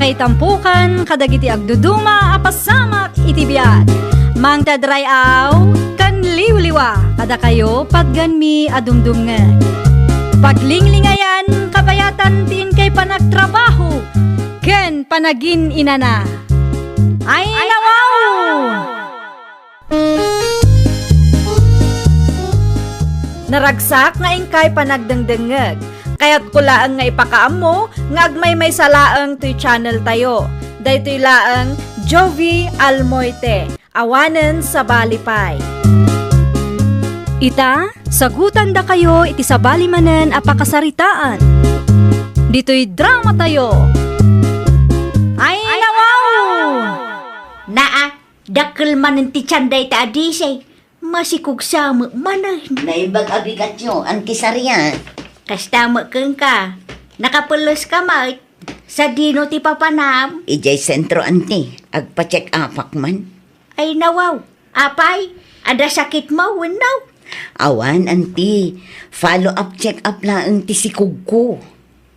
kay tampukan, kadagiti agduduma, apasamak itibiyat. Mang tadrayaw, kan liwliwa, kada kayo pagganmi adumdumngeg. Paglinglingayan, kabayatan tin kay panagtrabaho, ken panagin inana. Ay nawaw! Naragsak nga ingkay panagdengdengeg. Kaya't kulaang nga ipakaam mo, nga agmay salaang to'y channel tayo. Daytoy laang Jovi Almoite, awanen sa balipay. Ita, sagutan da kayo iti sa balimanen apakasaritaan. Dito'y drama tayo. Ay nawaw! Naa, dakkel man ti tiyanday ta adisay. Masikog sa manay. Naibag abigat nyo, ang kisarya. Kastama keng ka. Nakapulos ka mait. Sa dino ti papanam. Ijay sentro anti, agpa-check apak man. Ay nawaw. Apay, ada sakit mo, winaw. Awan anti, follow up check up lang ti sikog ko.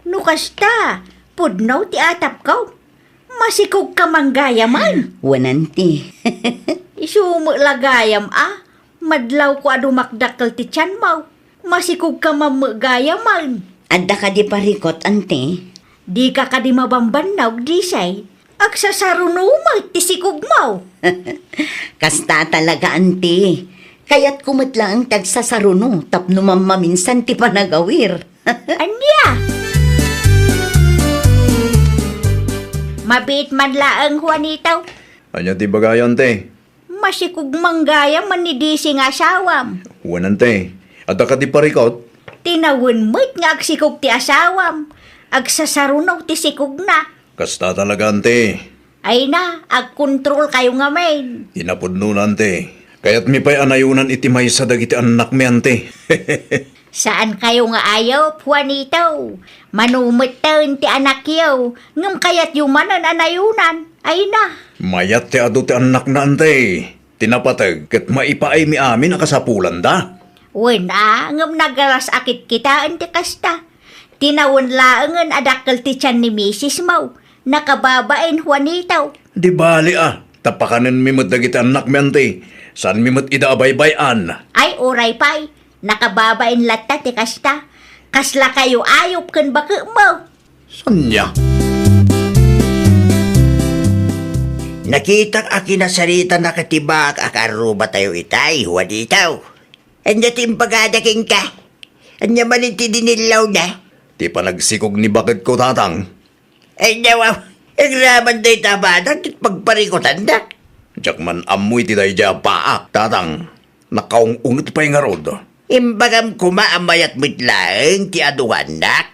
Nukasta, pudnaw ti atap ko. Masikog ka manggaya man. Wananti. Isumo lagayam Madlaw ko adumakdakkel ti tiyan mo. Masikog ka mamagaya man. Adda ka di parikot anti. Di ka di mabambanaw, disay. Agsasarunumay, tisikog mo. Kasta talaga anti. Kaya't kumatla ang tagsasaruno, tapno mamaminsan ti panagawir. Anya? Mabit man laang Juanito. Anya ti bagayan te? Masikog manggaya man ni Disi nga asawam. Wanan te. At ka di parikot? Tinawin mo't nga agsikog ti asawam. Agsasarunaw ti sikog na. Kasta talaga ante. Ay na, agkontrol kayo nga men. Inapudnunan te. Kaya't mi pa'y anayunan iti may sa dagiti anak mi ante. Saan kayo nga ayaw, Juanito? Manumatan ti anak yaw. Ngam kayat yumanan anayunan. Ay na. Mayat ti adu ti anak na ante. Tinapatag ket maipaay mi amin akasapulan da. Ngam nagalas akit kita ante kasta. Tinawon laangan adakkel ti tiyan ni Mrs. Mau. Nakababain, Juanito. Di bali tapakanen mi met dagiti anak mi ante. Saan mi met idaabaybayan? Ay, oray pay. Nakababain latta ti kasta. Kasla kayo ayop kan baka mo. Sanya? Nakita akin na sarita na katibak akaruba tayo itay, Juanito. Anya timpagadaking ka. Anya maninti dinilaw na. Ti panagsikog ni bakit ko tatang. Ay nawaw, ang raman tayo tabanan at pagparikutan na. Jakman amoy ti day dya paak tatang. Nakaungungit pa yung arod. Imbagam kumaamayat mitlaang ti aduanak.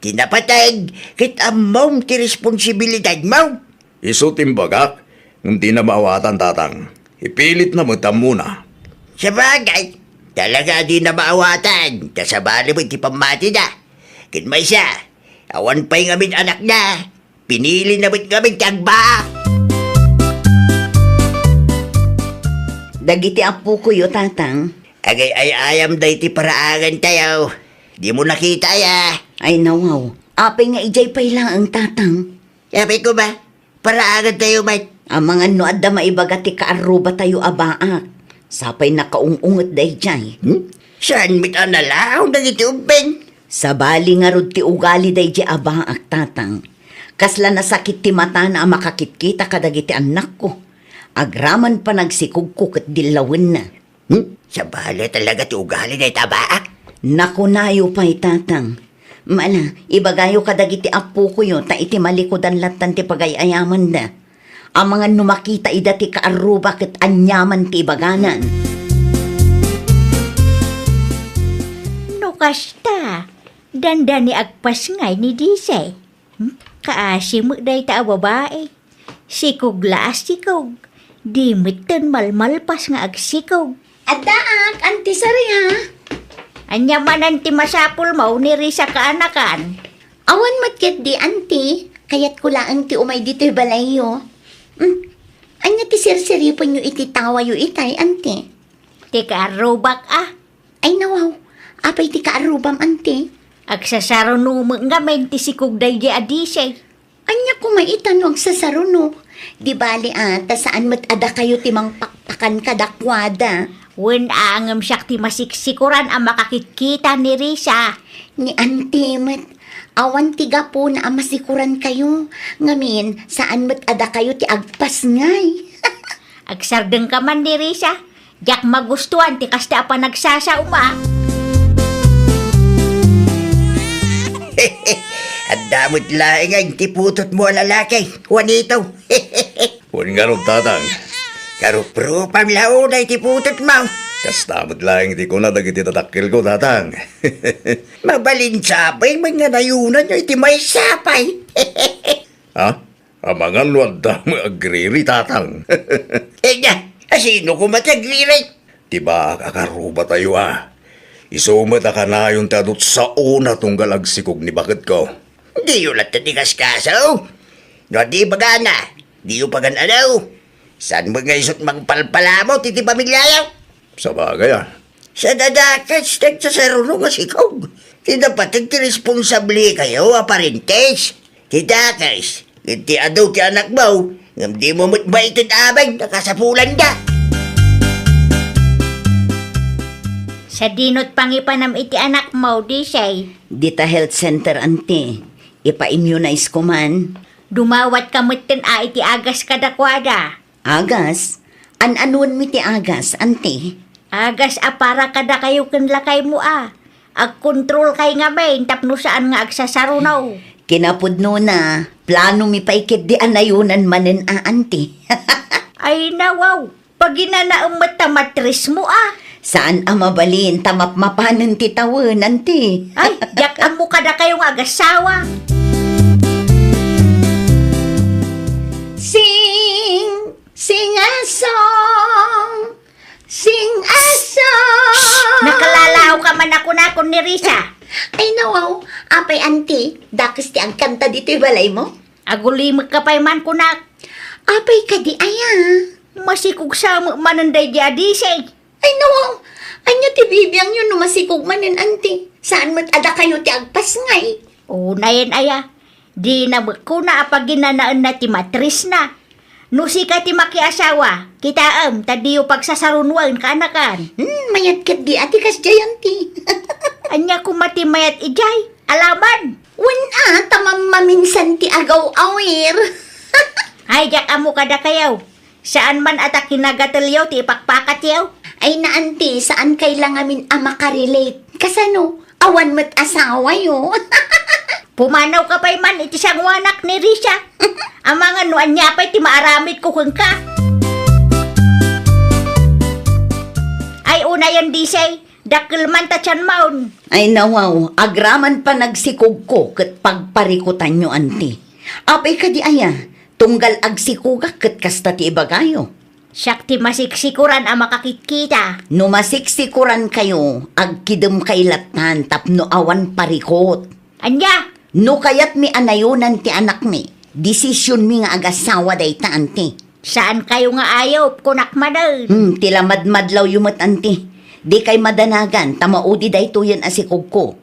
Tinapatag, kit amom ti responsibilidad mo. Iso timbagak, hindi na maawatan tatang. Ipilit na mutam muna. Sa bagay, talaga di na maawatan. Kasabali mo ti pamati na. Kit may siya, awan pa yung amin anak na. Pinili na mo't kami tiyagba. Dagiti apo ko yo tatang. Agay ay ayam day ti paraagan tayo. Di mo nakita ya. Ay nawaw, apay nga ijay pay lang ang tatang. Sabi ko ba, paraagan tayo mat. Ang mga no adda maibaga ti kaaruba tayo abaak. Sapay nakaungungot day jay. Saan mit analaw na iti umpeng? Sa bali nga rod ti ugali day jay abaak tatang. Kasla nasakit ti mata na makakitkita kadagiti anak ko. Agraman pa nagsikog ko kat dilawin na. Sa bali talaga ti ugali na itabaak. Nakunayo pa'y tatang. Mala, ibagayo kadagiti apo ko yun, ta iti malikodan latan ti pagayayaman da. Ang mga numakita ida ti kaaruba ket anyaman ti ibaganan. No kasta, danda ni agpas ngay ni Disay. Kaasi mo day ta babae. Sikog laas sikog. Di mitin malmalpas nga agsikog. Adaak, anti sariha. Anya manan ti masapul mo ni Risa kaanakan. Awan matket di anti, kayat ko lang ti umay dito'y balayo. Anya ti sirsiri po nyo iti tawa yu itay, anti. Ti kaarubak Ay nawaw, apay ti kaarubam, anti. Agsasaro numang ngamen ti sikog day di adisay. Anya kumaitanong sa saruno. Di bali ata saan mat ada kayo timang pakpakan kadakwada. Wen angam siyak ti masiksikuran ang makakikita ni Risa. Ni Auntie mat, awan tiga po na amasikuran kayo. Ngamin, saan mat ada kayo ti agpas ngay. Agsardeng ka man ni Risa. Jak magustuhan ti kasta pa nagsasauma. Ang damot laing ang tiputot mo ang lalaki, Juanito. Huwag nga ron, tatang. Karupro pamlaunay tiputot mo. Kastamot lang, di ko na dagiti tatakil ko, tatang. Mabalinsapay mga nayunan nyo iti may sapay. Ha? Ang mga luwada mo agriri, tatang. Na, sino ko matagliray? Diba, kakaruba tayo, Isumat ka na yung tadot sa una tunggal agsikog ni bakit ko. Di yun lang tatigas kaso. No, di baga na. Di yun pagan ano. Saan mo nga isot magpalpala mo, titi pamilyayaw? Sa bagay, Sa dadakas, nagsasarunong nga sikog. Tinapatid ti responsable kayo, aparentes. Tidakas, iti adaw ti anak mo, ngam di mo matbaitin abay, nakasapulan da. Sa dinot pangipanam iti anak mo, Disay. Dita health center, Auntie. Ipa-immunize ko man. Dumawat ka mutin iti agas kadakwada. Agas? An-anuan mi ti agas, Auntie? Agas para kada kayo kanlakay mo Ag-control kay nga ben, tapno saan nga agsasarunaw. Kinapudno na, plano mi paikit di anayunan manen Auntie. Ay nawaw, pag ginanaang matamatris mo Saan mabalin tamap-mapanan ti tawon, Auntie? Ay, yak amo kada kayong agasawa. Sing! Sing a song! Sing a song! Nakalalaw ka man ako na ni Risa. Ay nawaw, apay Auntie, dakis ti ang kanta dito'y balay mo? Agulimag ka pa'y man kunak. Apay ka di aya. Masikog sa mananday di adisay. Ay nawaw, anya ti bibiyang yun numasikog manin Auntie. Saan mo't ada kayo ti agpas ngay? Na yan aya. Di na ko na apaginanaan na ti matris na. Nusi ka ti makiasawa. Kita tadiyo pagsasarunwan ka anakan. Mayat kat di ati kas jayanti. Anya kumati mayat ijay. Alaman. Tamam maminsan ti agaw awir. Ay, jak amo kada kayaw. Saan man ata kinagatalyaw ti ipakpakat yaw. Ay na Auntie, saan kailangan makarelate? Kasano, awan mo't asawa yo. Pumanaw ka pa'y man iti siyang wanak ni Risa. Ang mga nuan niya pa'y ti maaramid ko kung ka. Ay una yan disay, dakil man ta tiyan maun. Ay nawaw, agraman pa nagsikog ko kat pagparikutan nyo, Auntie. Apay ka di aya, tunggal agsikuga kat kasta ti ibagayo. Siyak ti masiksikuran ang makakikita. No masiksikuran kayo, agkidem kay latan tapno awan parikot. Anya, No kayat mi anayunan ti anak mi, desisyon mi nga agasawa day ta, Auntie. saan kayo nga ayaw kunak manan? Tila madmadlaw yumat, Auntie. Di kay madanagan, tamaudi day to yan asikog ko.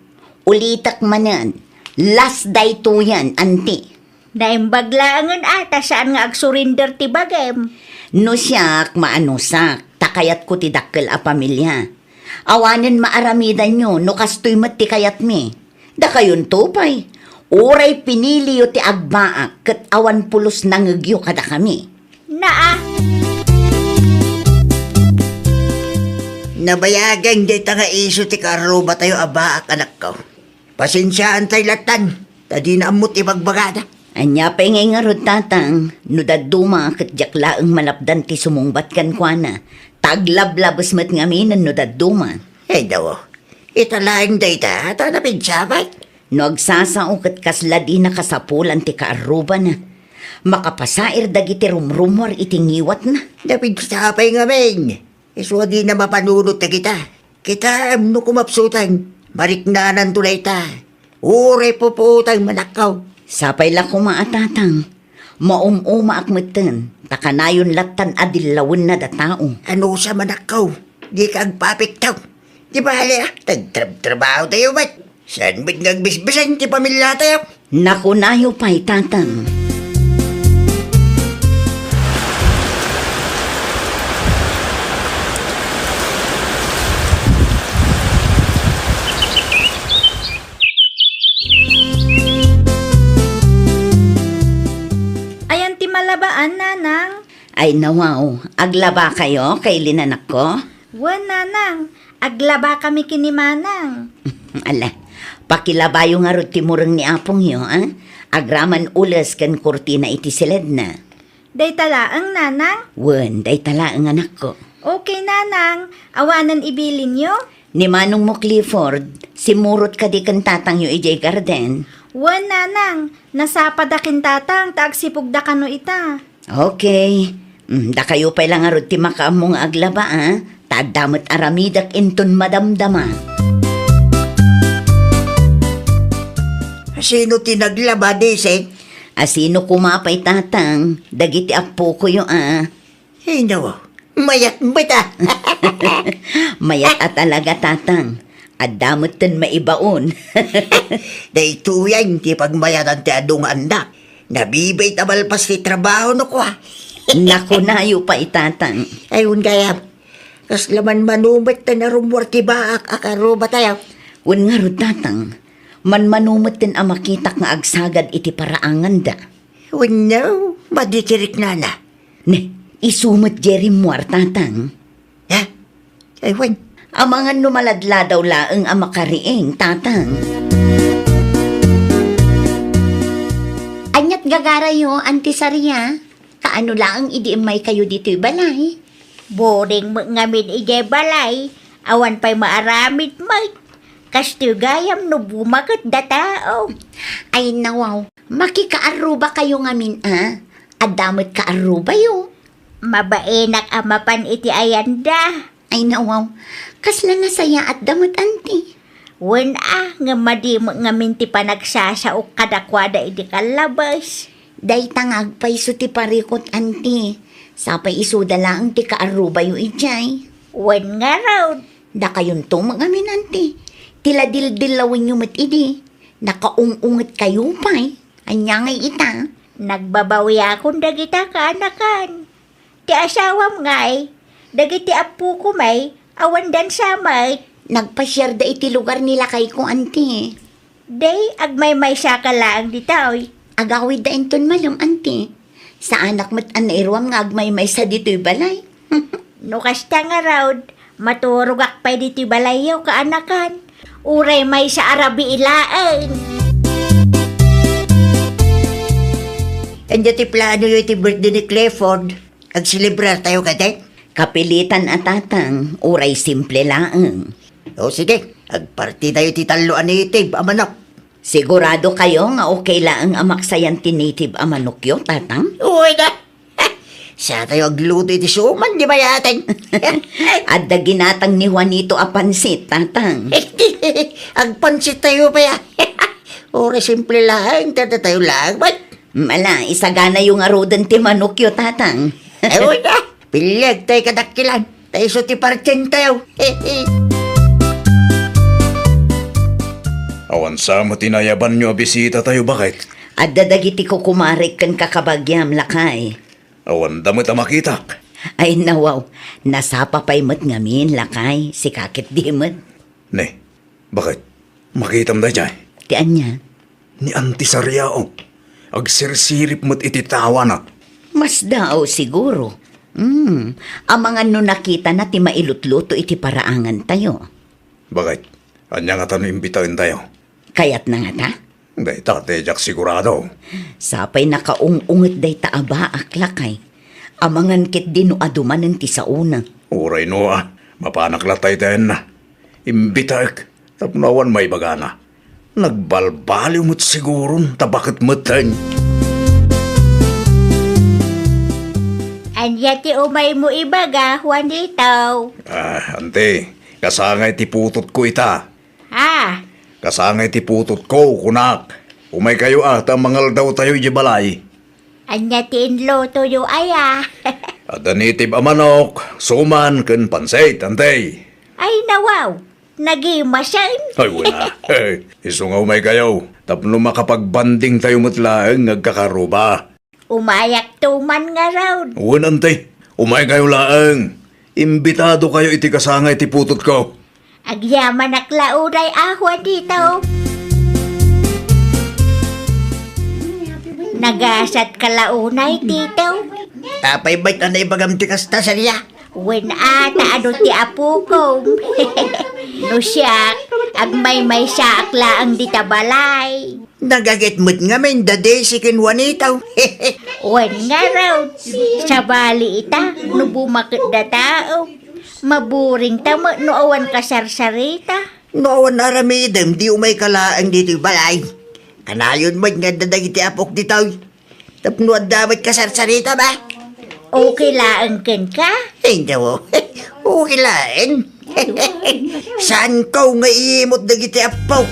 Ulitak manan, last day to yan, Auntie. Naimbaglaangan ata saan nga agsurinder ti bagem. No siyak, maanusak, takayat ko ti dakkel a pamilya. Awanan maaramidan nyo, no kastoy mat ti kayat mi. Da kayon tupay, uray piniliyo ti agbaak, kat awan pulos nangagyo kada kami. Nabayagan di nga iso ti karuba tayo abaak anak ko. Pasensyaan tayo latan, tadi na amot ibagbagada. Anya pa ngay nga rod tatang, no daduma kat jaklaang malapdan ti sumungbat kan kwa na. Taglablabas mat ngaminan no daduma. Daw, italaing dayta, ata na pinsabat. No agsasao kat kasla di nakasapulan ti kaaruba na. Makapasair dagiti rumrumor itingiwat na. Napinsapay nga men. Iswa di na mapanunod na kita. Kita no kumapsutan, mariknanan tulay ta. Uray puputang manakaw. Sapay la kumaatatang, maumuma akmeten, takanayon latan adilawin na datao. Ano sa manakaw? Di ka agpapiktaw. Di ba halya? Tagtrabaho tayo ba't? Saan ba't nagbisbisan ti pamilya tayo? Nakunayo pa'y tatang. Ay nawaw, aglaba kayo kay linanak ko? Wan, nanang. Aglaba kami kinimanang. Ala, pakilabayo nga ro timurang ni apong yo, agraman ulas kan kurtina iti silid na. Day talaang, nanang. Wen, day tala ang anak ko. Okay, nanang. Awanan ibilin nyo. Ni Manong mo Clifford, simurot ka di kan tatang yu ijay garden. Wan, nanang. Nasapadakin tatang, taagsipog da kano ita. Okay. Da kayo pa lang arot ti makaamong aglaba, Tadamot aramidak inton madamdama. Sino tinaglaba, Dise? Asino kumapay tatang, dagiti apo ko yo, Ay, nawa. Mayat bata. Mayat at talaga tatang. Adamot ten maibaon. Day tuyan, ti pagmayatan ti adong anda. Nabibay tabalpas ti trabaho no ko, Naku nayo pa itatang. Ayun kaya, kas laman manumit na narumwar ti baak akaro ba tayo? Wen nga ro tatang, manmanumot ten ang makitak nga agsagad iti paraangan da. No, maditirik na na. Ne, isumot Jerry Muar tatang. Ha? Ayun. Ang mga numaladladaw laeng ang makariing tatang. Anyat gagarayo, Auntie Saria. Kaano laang idiimay kayo dito'y balay? Boring mo ngamin ijay balay. Awan pa'y maaramid may. Kasto gayam no bumagat da tao. Ay nawaw, makikaaruba kayo ngamin Adamot kaaruba yo. Mabainak amapan iti ayanda. Ay nawaw, kasla nga saya at damot anti. Wen nga madi mo ngamin ti panagsasaok kadakwada iti kalabas. Day tangag pa iso ti parikot anti. Sapay iso dalaang ti kaaruba yo ijay. Wen nga raw. Da kayon to mga minanti. Tila dildilawin yung matidi. Nakaungungat kayo pa'y. Anya ngay ita. Nagbabawi akong dagita kaanakan. Ti asawam ngay. Dagiti apu ko may. Awan dan samay. Nagpasyar da iti lugar nila kay ko anti. Day agmay may sakalaang ditaoy. Agawid da inton malum anti. Sa anak mo't anairwam nga agmay may sa dito'y balay. No kasta nga raw. Maturugak pa dito'y balayaw kaanakan. Uray may sa Arabi ilaeng. Anya ti plano yung ti birthday ni Clifford. Agsilibrar tayo kate? Kapilitan at tatang, uray simple laeng. O sige, agparti tayo ti talo native, amanok. Sigurado kayo nga okay laeng amaksayan ti native amanokyo, tatang? Uy na! Sa tayo agluto iti suman, di ba yatin? At da ginatang ni Juanito apansit, tatang. Agpansit tayo pa ya. Ora simple lang, tada tayo lang, ba't? Mala, isagana yung arudan ti manokyo, tatang. Ayun na, pilyag tayo kadakilan. Tayo so ti parchen tayo. Awan sa mo tinayaban nyo bisita tayo bakit? At dadagiti ko kumarik kan kakabagyam lakay. Awan damot ang makitak. Ay nawaw, nasapa pa'y mat ngamin lakay, si kakit di mat. Ne, bakit? Makitam da dyan. Ti anya, Ni Auntie Saria agsirsirip mo't ititawa na. mas daw siguro. Ang mga no nakita na ti mailutluto iti paraangan tayo. Bakit? Anya nga tanong imbitawan tayo. Kayat na nga ta? Day tate jak sigurado. Sapay nakaung-unget day taabaak lakay. Amangan kit dino adumanan ti sauna. Uray no mapanaklatay tayo na. Imbitaak, tapnawan may bagana. Nagbalbaliw mo't siguro, tabakit matang. Anya ti umay mo ibaga, Juanito. Ante, kasangay ti putot ko ita. Ha? Kasangay ti putot ko, kunak. Umay kayo ang mangal daw tayo di balay. Anya ti inlo to yung aya. At danitib amanok, suman, ken pansay, ante. Ay nawaw, nagimasan. Ay, wala. Iso nga umay kayo. Tapno makapagbanding tayo matlaang nagkakaruba. Umayak tuman nga raw. Uwan, ante. Umay kayo laang. Imbitado kayo iti kasangay ti putot ko. Agyaman aklauray ahwan dito. Nagasat kalaunay dito. Tapay bait na ibagam ti kasta sarya. Wen ata ano ti apo ko. No siya, agmay-may siya akla ang ditabalay. Nagagitmut nga men dade si kin Juanitaw. Wen nga raw, sa bali ita, no bumakit da tao. Maburing tamo no awan kasarsarita. Noon naramidem di umay kalaang dito balay. Kanayon mo nga dadagiti apok ditaw. Tapno at dapat kasarsarita ba? Okay laang ken ka? Hindi mo. Okay lain. Saan ko nga iimot dagiti apok?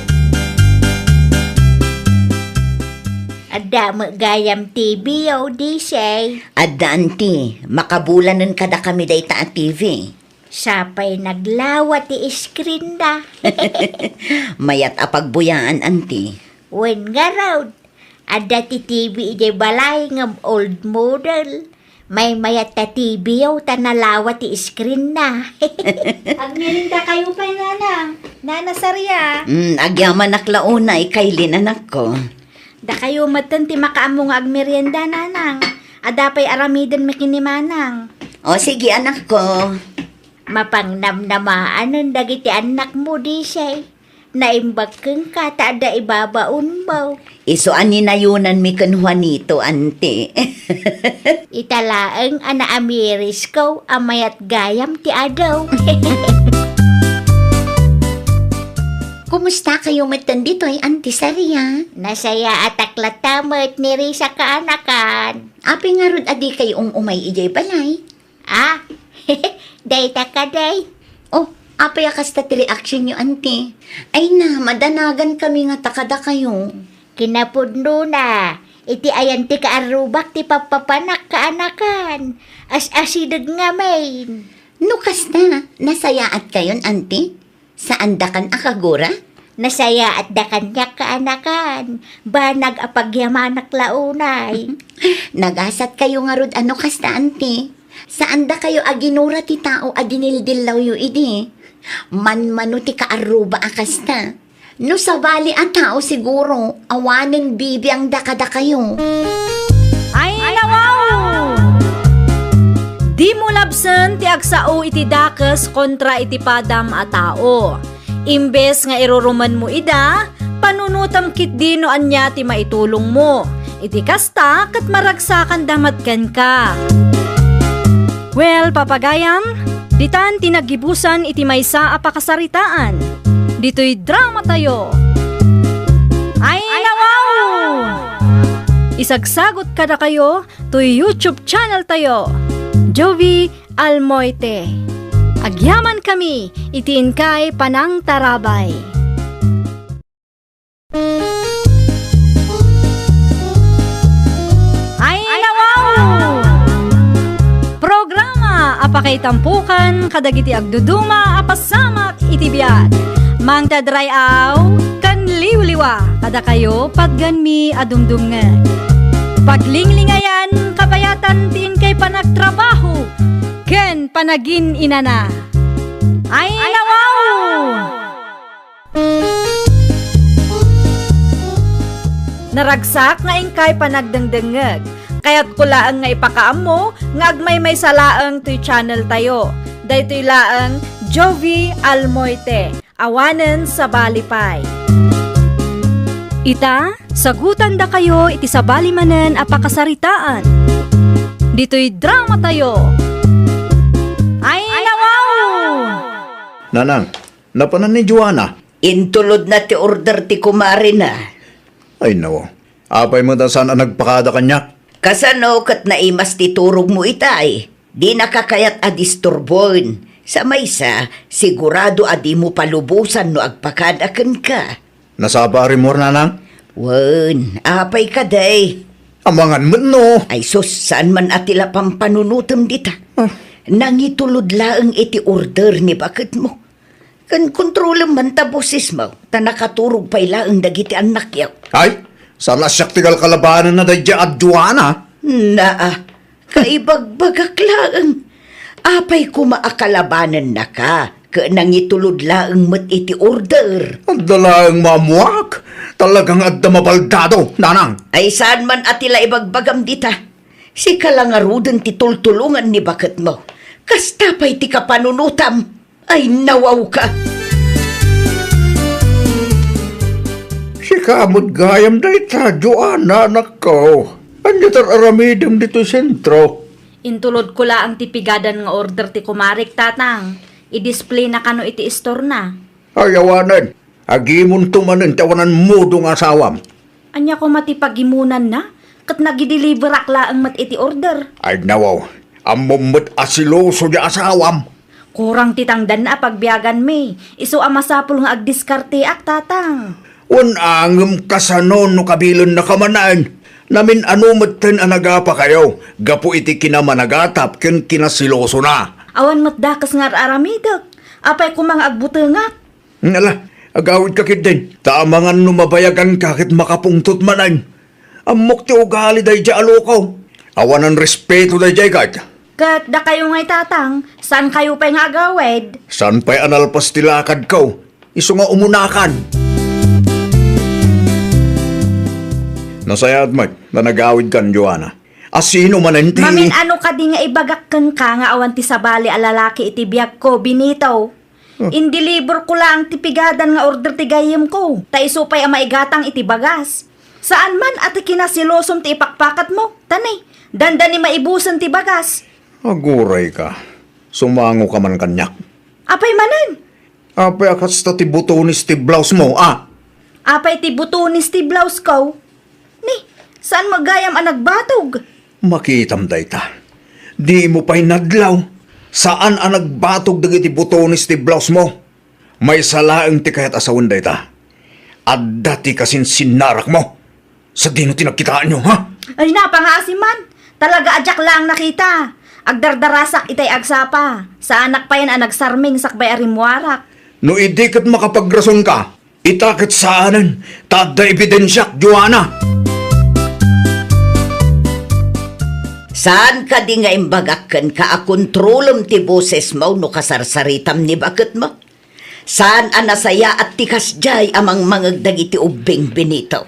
Ada mo gayam TV o disay. Adanti, makabulanan kada kami day ta TV. Sapay naglawa ti screen da. Mayat apagbuyaan, anti. Wen nga raw, ada ti TV ije balay ng old model. May mayat ta TV o tanalawa ti screen na. Agnirinda kayo pa nanang. Nana Sarya. Agyaman naklaunay kay linanak ko. Da kayo matan ti makaamong agmerienda nanang. Adapay aramidan makinimanang. O sige, anak ko. Mapangnamnamaan ang dagiti anak mo disay. Naimbag kang katada ibabaon mo. Isuan ni nayunan mi kan Juanito, ante. Italaang ana amiris ko amayat gayam ti adaw. Kumusta kayo matan dito ay Auntie Saria? Nasaya at aklatamat ni Risa kaanakan. Api nga rod adi kayong umay ijay balay. Ah, day ta ka day. Oh, apay akas ta ti reaction nyo, Auntie. Ay na, madanagan kami nga takada kayo. Kinapudno na. Iti ayan ti kaarubak ti papapanak kaanakan. As-asidag nga main. Nukas na, nasayaat kayon, Auntie? Saan dakan akagura? Nasaya at dakan niya kaanakan. Banag apagyamanak launay. Nagasat kayo nga rod ano kasta, Auntie? Saan da kayo aginura ti tao adinildilaw yu idi? Man-mano ti kaaruba akasta. No sa bali ang tao siguro, awanen bibiyang dakada kayo. Ay nawaw! Di mo labsen ti agsao iti dakes kontra iti padam a tao. Imbes nga iruruman mo ida, panunutam kit di no anya ti maitulong mo. Iti kasta kat maragsakan damatken ka. Well, papagayam, ditan tinagibusan iti maysa a pakasaritaan. Dito'y drama tayo. Ay nawaw! Isagsagot kada kayo to YouTube channel tayo. Jovi Almoite. Agyaman kami, itiin kay Panang Tarabay. Ay nawaw! Programa apakay tampukan kadagiti agduduma apasamak itibiyat. Mang tadray aw kan liwliwa kada kayo pagganmi adumdumngan. Paglinglingayan kabayatan tin kay panagtrabaho ken panagin inana. Ay nawaw! Naragsak nga ingkay panagdengdengeg. Kaya't kulaang nga ipakaam mo, nga agmay salaang to'y channel tayo. Daytoy laang Jovi Almoite, awanen sa balipay. Ita, sagutan da kayo iti sa balimanen apakasaritaan. Dito'y drama tayo. Ay nawaw! Nanang, napanan ni Joanna. Intulod na ti order ti kumari na. Ay nawo, apay mo da sana nagpakada kanya. Kasano kat naimas ti turog mo itay. Di nakakayat a disturboin. Sa maysa, sigurado adi mo palubusan no agpakadakan ka. Nasabari mo, nanang? Wan, apay ka day. Amangan mo no. Ay sus, saan man atila pampanunutam dita. Nangitulod laang iti order ni bakit mo. Kan kontrolam man tabusis mo, ta nakaturog pa ilaang dagiti anak yaw. Ay, sana siyak tigal kalabanan na dadya at Joanna. Naa, kaibagbagak laang. Apay kumaakalabanan na ka, ka nangitulod laang mat iti order. Ang dalaang mamuak. Talagang adda mabaldado, nanang. Ay saan man atila ibagbagam dita. Si kalangaruden ti tultulungan ni bakit mo. Kasta pa'y ti kapanunutam. Ay nawaw ka. Si kamot gayam da ita, Joanna, anak ko. Anya tar aramidam dito sentro. Intulod ko la ang tipigadan nga order ti kumarik, tatang. I-display na kano iti store na. Ayawanan, agimon tumanan tawanan mo dong asawam. Anya ko matipagimunan na? Kat nagideliver akla ang mat iti order. Ay nawaw, amumot asiloso di asawam. Kurang titangdan na pagbiyagan me. Iso amasapul nga agdiskarte ak, tatang. Unangam kasanon no kabilon na kamanaan. Namin anumaten anagapa kayo. Gapo iti kinamanagatap ken kinasiloso na. Awan mat dakas nga aramidak. Apay ko mga agbutengak. Ngala, agawid kakit din. Tamangan numabayagan kakit makapungtot manan. Amok ti ugali day di alokaw. Awanan respeto day di kat. Kat da kayo ngay, tatang. Saan kayo pa'y nga agawid? San pa'y analpas tilakad kaw? Iso nga umunakan. Nasayad mat na nagawid kan, Joanna. Asino manenti? Mamin ano ka di nga ibagakkan ka nga awan ti sabali alalaki iti biyag ko, binitaw. Indeliver ko lang ti pigadan nga order ti gayem ko. Ta iso pa'y amaigatang iti bagas. Saan man at kinasilosom ti ipakpakat mo? Tanay, dandan ni maibusan ti bagas. Aguray ka. Sumango ka man kanyak. Apay manan? Apay akas ta ti butonis ti blouse mo, ah. Apay ti butunis ti blouse ko? Ni, saan magayam ang nagbatog? Makitam day ta. Di mo pa'y nadlaw. Saan ang nagbatog dagiti butonis ti blouse mo? May salaang ti kahit asawan day ta. At dati kasin sinarak mo. Sa dino tinagkitaan nyo, ha? Ay na, pangasiman. Talaga adyak lang nakita. Agdardarasak itay agsapa. Sa anak pa yan ang nagsarming sakbay arimwarak. No idikit makapagrason ka, itakit saanan, tada ebidensyak, Joanna. Saan ka di nga imbagakan ka akontrolom ti boses mo no kasarsaritam ni bakit mo? Saan anasaya at tikas jay amang mangagdag iti ubing binito?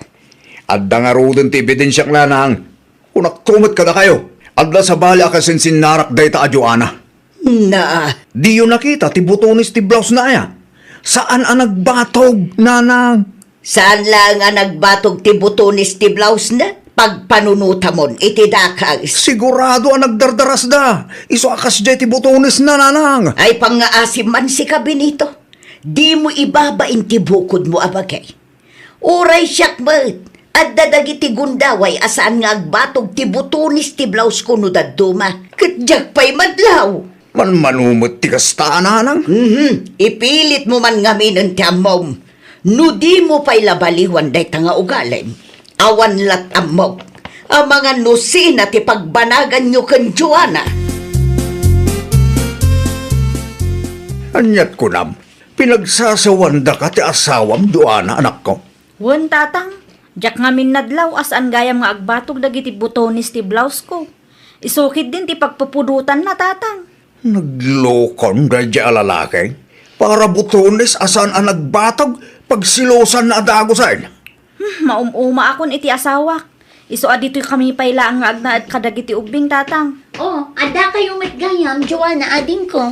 Adda nga rodon ti ebidensyak lanang. Kunak tumat ka na kayo. Adda sa bali akasin sinarak day ta, Joanna. Na, Di yun nakita, ti butonis ti blouse na ya. Saan ang nagbatog, nanang? saan lang nga nagbatog ti butonis ti blouse na? Pagpanunutamon iti dakas. Sigurado ang nagdardaras da. Iso akas jay ti butonis na, nanang. Ay pangaasim man si kabinito. Di mo ibabain ti bukod mo abagay. Uray siyak mat. At dadagiti gundaway asaan nga agbatog ti butunis ti blouse ko no daduma. Katjak pa'y madlaw. Manumot ti kastaan, nanang. Ipilit mo man ngaminan ti amom. No di mo pa'y labaliwan day tanga ugalim. Awan lat amok. Ang mga nusina ti pagbanagan nyo kan Joanna. Anyat ko nam. Pinagsasawanda ka ti asawam, Joanna, anak ko. Wan, tatang. Jak ngamin nadlaw asaan gayam nga agbatog dagiti butonis ti blouse ko. Isukit din ti pagpupudutan na, tatang. Naglokon dahil di alalaki. Para butones asan ang nagbatog pagsilosan na adagosan. Maumuma akon iti asawak. Iso adito'y kami payla ang agnaad kadagiti ubing, tatang. Oh, ada kayo matgayam, Joanna, ading ko.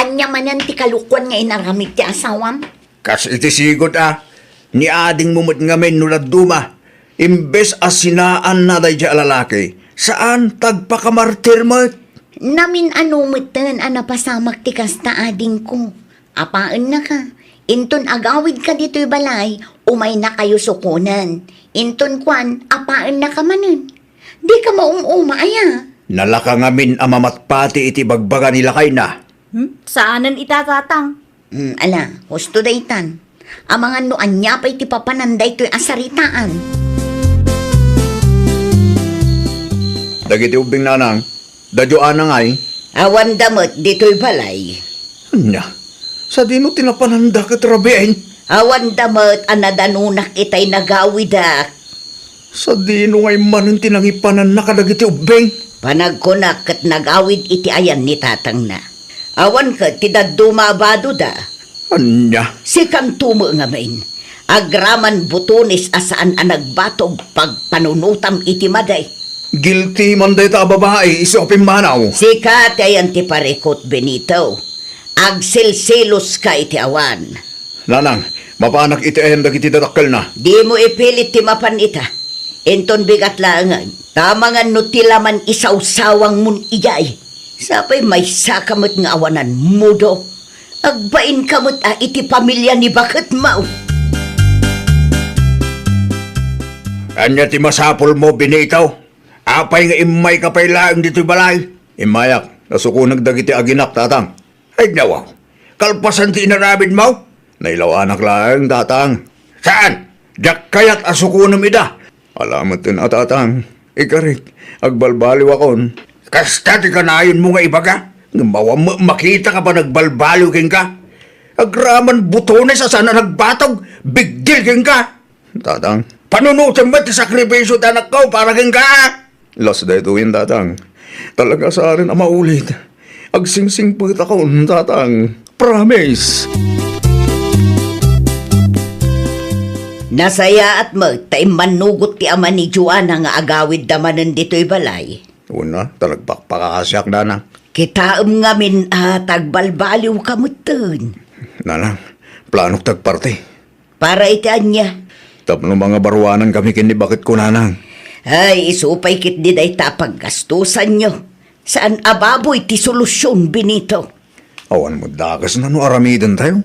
Anya manan ti kalukwan nga inaramid ti asawam. Kas iti sigod ni ading mumut ngamen nulad duma. Imbes asinaan na dahil di alalaki. Saan tagpakamartir mo? Namin anumutan anapasamak ti kasta ading ko. Apaan na ka? Inton agawid ka dito'y balay, umay na kayo sukunan. Inton kwan, apaan na ka manun. Di ka maumuma, aya. Nalaka ngamin amamatpati iti bagbaga nila kay na. Saanan ita, tatang? Ala, husto daytan. Ang mga noanya pa iti papananday to'y asaritaan. Dagiti ubing nanang, dadyoan na ngay. Awan damot dito'y balay. Anya, sa dino tinapananda ka trabiin. Awan damot anadanunak itay nagawidak. Sa dino ngay manin tinangipanan na kadagiti ubing. Panagkunak kat nagawid iti ayan ni tatang na. Awan ka tidaduma abado da. Anya, Sikang tumo nga main. Agraman butunis asaan ang nagbatog pagpanunutam iti maday. Guilty man dayta babae, isopin manaw. Sikat ay ang ti parikot, Benito. Agsilsilos ka iti awan. Nanang, mapanak iti ayan dagiti dadakkel na. Di mo ipilit ti mapan ita. Enton bigat langan. Tamangan no tilaman isaw-sawang mun ijay. Sapay may sakamot nga awanan mudo. Agbain kamot iti pamilya ni Bakit Mau. Anya ti masapol mo, Benitaw. Apay nga imay kapay laang dito'y balay. Imayak, nasukunag dagiti aginak, tatang. Ay nawaw, kalpasan ti inarabid mo? Nailaw anak laang, tatang. Saan? Dak kayat asukunam ida. Alamat din tatang. Ikarik, agbalbaliw akon. Kasta ti kanayon mo nga ibaga. Ngawa makita ka pa nagbalbaliw king ka. Agraman butones sa sana nagbatog. Big deal king ka. Tatang, panunutan ba ti sakripisyo tanak ko para king ka? Las dahito yun, tatang. Talaga sa akin ang maulit. Agsingsing pagit ako, tatang. Promise. Nasaya at tay manugot ti ama ni Joanna nga agawid damanan dito'y balay. Una, talagpakpakasyak, nanang. Kitaam nga min tagbalbaliw kamutan. Nanang, planok tagparte. Para iti anya. Tapno mga barwanan kami kini bakit ko, nanang. Ay, isupay kit di day tapaggastusan nyo. Saan ababoy ti solusyon, Benito? Awan mo dagas na no aramidan tayo.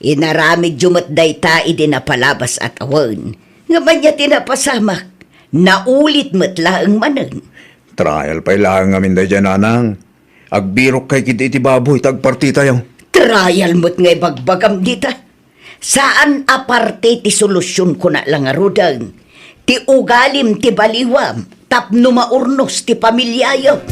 Inaramid jumat day ta'i din na palabas at awan. Nga man niya tinapasamak. Naulit mo't laang manan. Trial pa'y lang amin day dyan, nanang. Agbirok kay kiti iti baboy, tagparti tayo. Trial mo't ngay bagbagam dita. Saan aparte ti solusyon ko na lang arudang? Ti ugalim ti baliwam, tapno maurnos ti pamilyayo.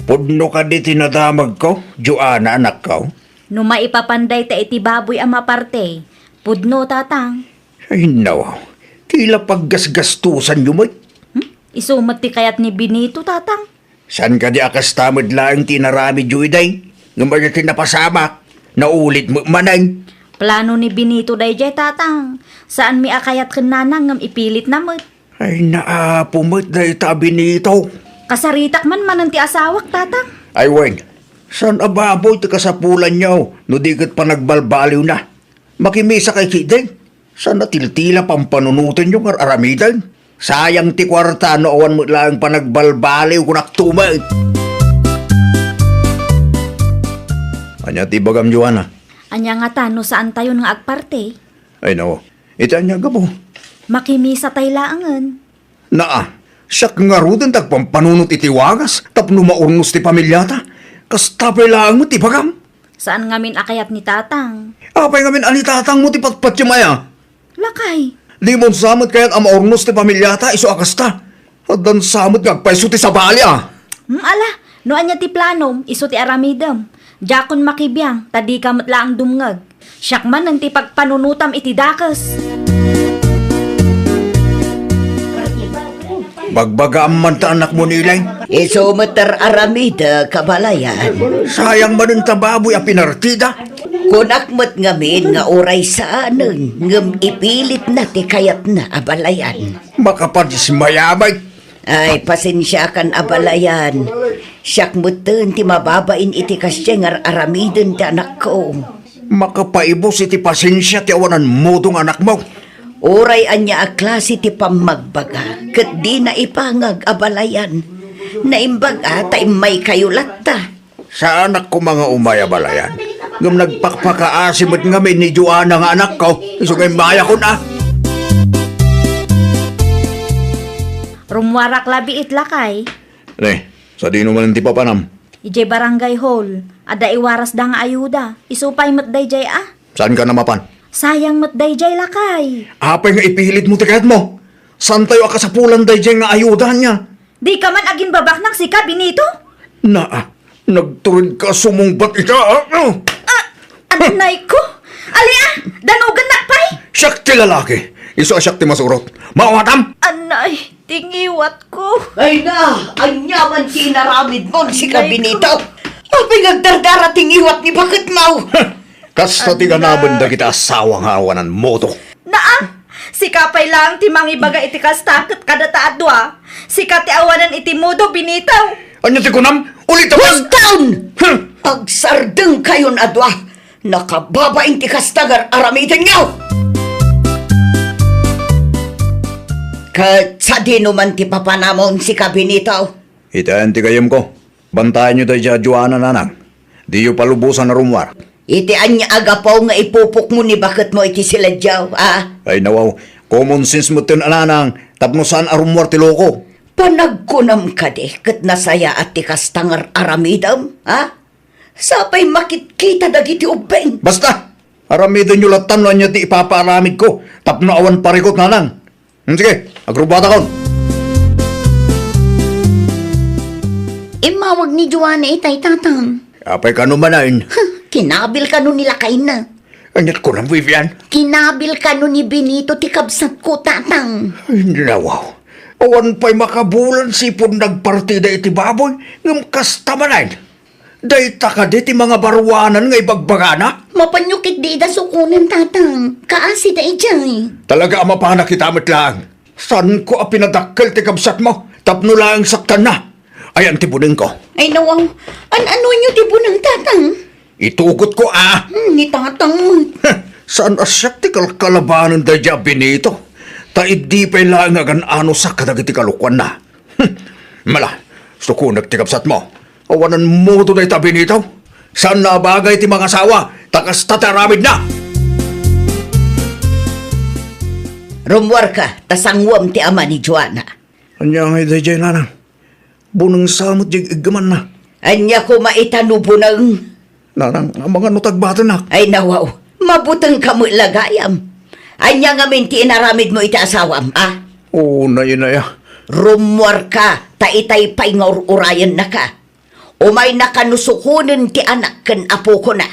Pudno ka di tinadamag ko, Joanna anak ko. No maipapanday ta iti baboy ang maparte. Pudno, tatang. Ay nawaw, tila paggasgastusan nyo mo. Isumat ti kayat ni Benito, tatang. San ka di akas tamad lang tinarami juiday? Ngayon tinapasamak, naulit mo manay. Plano ni Benito dayjay, tatang. Saan mi akayat ken nanang ngam ipilit namot. Ay naapumot day tabi nito. Kasaritak man mananti asawak, tatang. Ay wen, san ababoy ti kasapulan nyo, no di kat pa nagbalbaliw na. Makimisa kay kiday, san natiltila pampanunutin yung aramidan. Sayang ti kwarta nooan mo lang pa nagbalbaliw kung naktumay. Anya ti bagam, Joanna? Anya nga tano saan tayo nga agparte. Ay no, ito anya gabo. Makimisa tay laangan. Naa, siya nga rudin tagpampanunot iti wagas, tapno maurnos ti pamilyata. Kastapay lang mo ti bagam. Saan ngamin akayat ni tatang? Apay ngamin anitatang mo ti patpatyamaya. Lakay. Di mo samot kaya't ang maurnos ti pamilyata, iso akasta. At dan samot gagpaiso ti sabali Ala, no anya ti planom, iso ti aramidam. Jakon makibiyang, tadi kamat laang dumngag. Siyak man ang ti pagpanunutam iti dakas. Bagbagaan man ta anak mo nilay. Iso matar aramida kabalayan. Sayang man ang tababoy a pinartida. Kunak mo't ngamin nga oray saanan. Ngam ipilit na ti kayat na abalayan. Makapadis mayabay. Ay, pasensya kan abalayan. Siyak mo't ti mababain iti kasyeng aramidin ti anak ko. Makapaibos iti pasensya ti awanan mo tong anak mo. Oray anya a klase ti pamagbaga. Kat di na ipangag abalayan. Naimbaga tay may kayulat ta. Sa anak ko mga umayabalayan. Ngam nagpakpakaasim at ngamin ni Joanna nga anak ko. Iso kay maya ko na. Rumwarak labi itlakay. Ne, sa di naman ti papanam. Ije barangay hall. Ada iwaras da nga ayuda. Isupay mat dayjay Saan ka namapan? Sayang mat dayjay lakay. Apay nga ipilit mo tikat mo. Saan tayo akasapulan dayjay nga ayudahan niya? Di ka man agin babak ng sika, Benito? Nagturid ka sumungbat ita. Anay ko. Alia, danugan nakpay. Siyak ti lalaki. Iso asyak ti masurot. Mawatam! Anay, tingiwat ko. Ay na, anyaman tinaramid mo si Kabinito. Apay nagdardara tingiwat ni Bakit Mau. Kas sa ti ganabanda kita asawang hawanan mo to. Naa, Si kapay lang ti mangibaga iti kastakot kada taadwa. Si kati awanan iti mudo binitaw. Anya ti kunam? Ulit naman! Hold down! Huh! Agsardeng kayon adwa. Nakababaing ti kastagar aramitin nyo! Kat sa di naman ti papanamon si kabinitaw. Itayan ti kayam ko. Bantayan nyo tayo Joanna nanang. Di yu palubusan na rumwar. Iti anya agapaw nga ipupok mo ni bakit mo iti sila jaw, ah? Ay nawaw, common sense mo tin ananang. Tapno saan arumwar ti loko. Panagkunam ka di, kat nasaya at ti kastangar aramidam, ha? Sapay makitkita dagiti ubeng. Basta! Aramidon nyo latan no anya ti ipapaaramid ko. Tapno awan parikot nanang. Sige, agrubata kon. Imawag ni Joanna itay tatang. Apay ka numanain. Kinabil ka nun nila kain na. Anyat ko lang, Vivian. Kinabil ka nun ni Benito ti kabsat ko tatang. Ay, nawaw. Awan pa'y makabulan sipon nagpartida iti baboy. Ngam kastamanain. Dayta ka di ti mga barwanan nga ibagbagana. Mapanyukit di da sukunan tatang. Kaasi da ijay. Talaga ama pa nakitamit lang. San ko a pinadakkel ti kabsat mo? Tapno lang saktan na. Ayan ti buning ko. Ay nawaw, ano nyo ti bunang tatang? Itugot ko Ni tatang. Saan asyak ti kalkalabanan da dya Benito? Taid di pa'y lang agan ano sa kadagiti kalukwan na. Mala, sukunag ti kabsat mo. Awanan mo to day ta Benito. Saan na bagay ti mga asawa? Takas tataramid na! Rumwar ka, tasangwam ti ama ni Joanna. Anya nga day dyan nanang. Bunang samot yung igaman na. Anya ko maitanubo ng... Nanang, ang mga nutagbatan na. Ay nawaw, mabutang kamo lagayam. Anya nga minti inaramid mo iti asawam, ah? Oo, na yun na ya. Rumwar ka, taitay pa'y nga urayan na ka. Umay nakanusukunin ti anak kan apo ko na.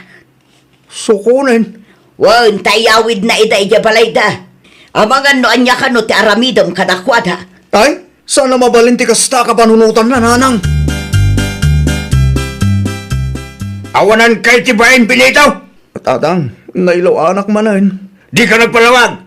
Sukunin. Wan, tayawid na iday balay da. Amangan no anya ka no ti aramidam kadakwada. Ay, sana mabalinti kasta ka panunutan na nanang. Awanan kay tibayin Benito. Tatang, nailaw anak manain. Di ka nagpalawag.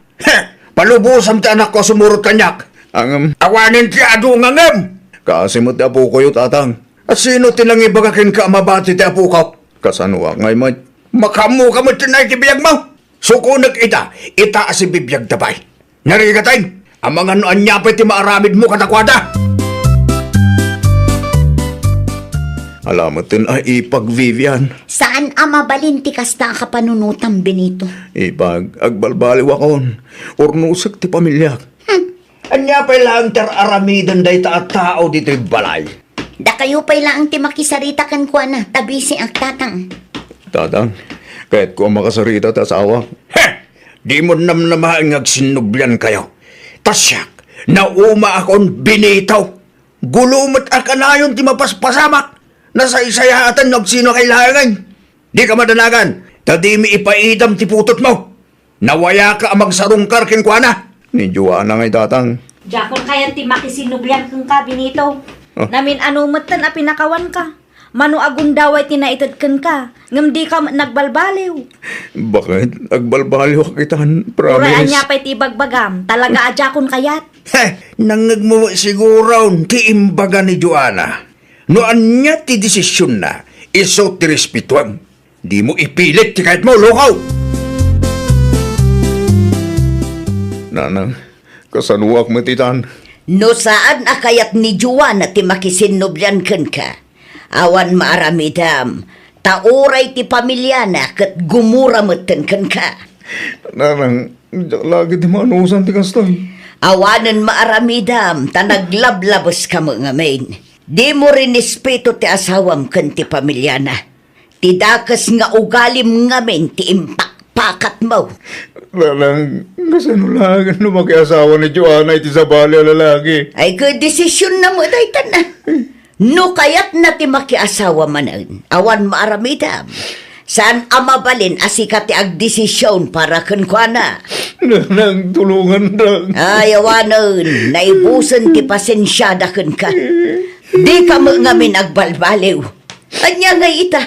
Palubusan ti anak ko sumurot kanyak. Ang awanin ti adu ngangam. Kasimot ti apo ko yu tatang. At sino tinang ibagakin ka mabati ti apo ko? Kasanwa ngay mo. Makamu ka mo tinay ti biyag mo. Sukunag ita si bibiyag dabay. Narigatay, ang mga noan niya ti maaramid mo katakwada. Alamat din ay ipag Vivian. Saan ama balinti kasta ka panunutan, Benito? Ipag agbalbaliw akon. Urnusak ti pamilya. Anya pa lang aramidan day ta at tao dito balay. Da kayo pa'y lang ti makisarita kan kwa na, tabi si ang tatang. Tatang, kahit ko makasarita ta asawa. Di mo namnamahan agsinubyan kayo. Tasyak, nauma akon binitaw. Gulumot akanayon ti mapaspasamak. Nasa isayatan ng sino kailangan. Di ka madanagan. Tadi mi ipaidam ti putot mo. Nawaya ka amang sarungkar kinkwana. Ni Joanna ngay tatang. Jakon kayan ti makisinublian kang ka, Benito. Namin anumatan a pinakawan ka. Mano agundaway tinaitad kang ka. Ngam di ka nagbalbaliw. Bakit? Agbalbaliw kitan, promise. Uraan niya pa'y tibagbagam. Talaga ajakon kayat. Nangag mo siguro ti imbaga ni Joanna. Noan niya ti desisyon na, iso ti respetuam. Di mo ipilit ti kahit mo, lukaw! Nanang, kasanuak mo titan. No saan akayat ni Joanna ti makisinubyan kan ka? Awan maaramidam, tauray ti pamilyana kat gumuramatan kan ka. Nanang, lagi di maanusan ti kastoy. Awanan maaramidam, tanaglablabos ka mo nga main. Di mo rin respeto ti asawam kan ti pamilyana. Ti dakas nga ugalim ngamin ti impakpakat mo. Nanang, kasanulagan no makiasawa ni Joanna iti sa bali lalaki. Ay ka desisyon na mo daytan na. No kayat na ti makiasawa manan. Awan maaramidam. Saan amabalin asika ti agdesisyon para kankwana? Nanang, tulungan lang. Ay awanan, naibusan ti pasensyada kan ka. Di ka mo ngamin agbalbaliw. Anya nga ita,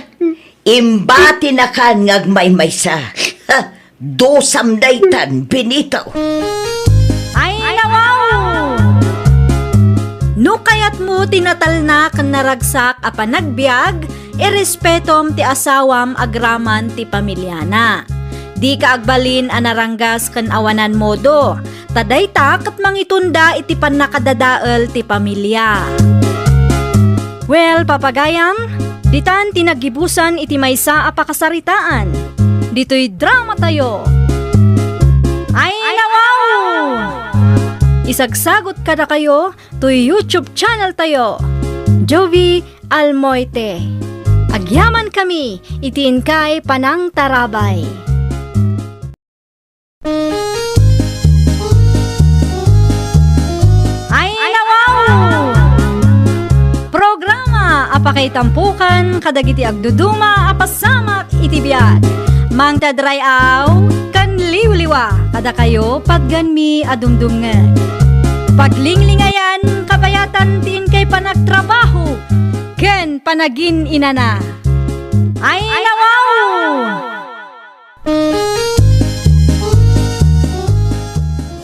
imbati na kan ngagmaymaysa. Dosam daytan, Benito. kayat mo tinatalna kan naragsak a panagbiag, irespetom ti asawam agraman ti pamilyana. Di ka agbalin a naranggas kan awanan modo, tadayta kat mangitunda iti panakadadael ti pamilya. Well, papagayam, ditan tinagibusan iti maysa a pakasaritaan. Dito'y drama tayo. Ay, nawaw! Isagsagot kada kayo to YouTube channel tayo, Jovi Almoite. Agyaman kami, itiin kay Panang Tarabay. Ay, nawaw! Programa apakay tampukan kadagiti agduduma apasamak iti biag. Mang tadrayaw kan liwliwa kada kayo pagganmi adumdumngan. Paglinglingayan kabayatan tiin kay panagtrabaho ken panagin inana. Ay, nawaw!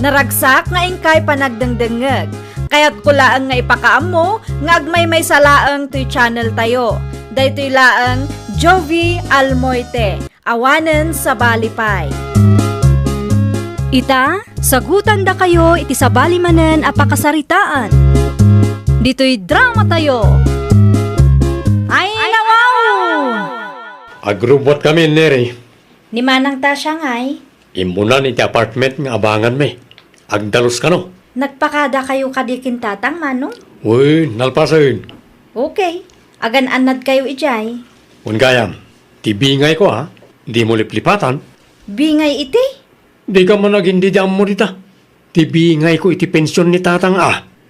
Naragsak nga ingkay panagdengdengeg. Kaya't kulaang nga ipakaam mo nga agmay may salaang to'y channel tayo. Daytoy laang Jovi Almoite. Awanen sa Balipay. Ita, sagutan da kayo iti sa balimanen a pakasaritaan. Dito'y drama tayo. Ay, nawaw! Agrubot kami, Neri. Ni Manang Tasya ngay, Imunan iti apartment nga abangan me. Agdalos ka no. nagpakada kayo kadikin tatang manong? Uy, nalpasin. Okay, agan anad kayo ijay. Ungayam, tibingay ko ha. Di mo liplipatan. Bingay iti? Di ka man naging didam mo dita. Tibingay ko iti pensyon ni tatang